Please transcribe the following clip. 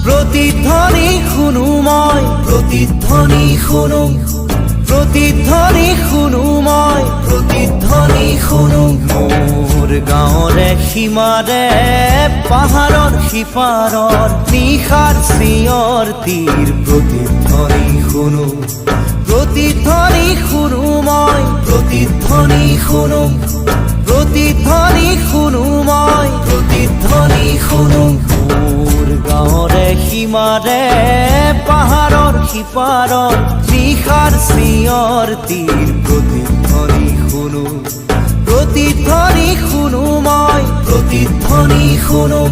প্ৰতিধ্বনি শুনো মই, প্ৰতিধ্বনি শুনো, প্ৰতিধ্বনি শুনো মই, প্ৰতিধ্বনি শুনো। মোৰ গাঁৱৰে সীমাৰে পাহাৰৰ সিপাৰৰ নিশাৰ চিঞৰ তীৰ প্ৰতিধ্বনি শুনো, প্ৰতিধ্বনি শুনো মই, প্ৰতিধ্বনি শুনো, প্ৰতিধ্বনি শুনো মই, প্ৰতিধ্বনি শুনো। মোৰ গাঁৱৰে সীমাৰে পাহাৰৰ সিপাৰৰ নিশাৰ চিঞৰ তীৰ প্ৰতিধ্বনি শুনো, প্ৰতিধ্বনি শুনো মই, প্ৰতিধ্বনি শুনো।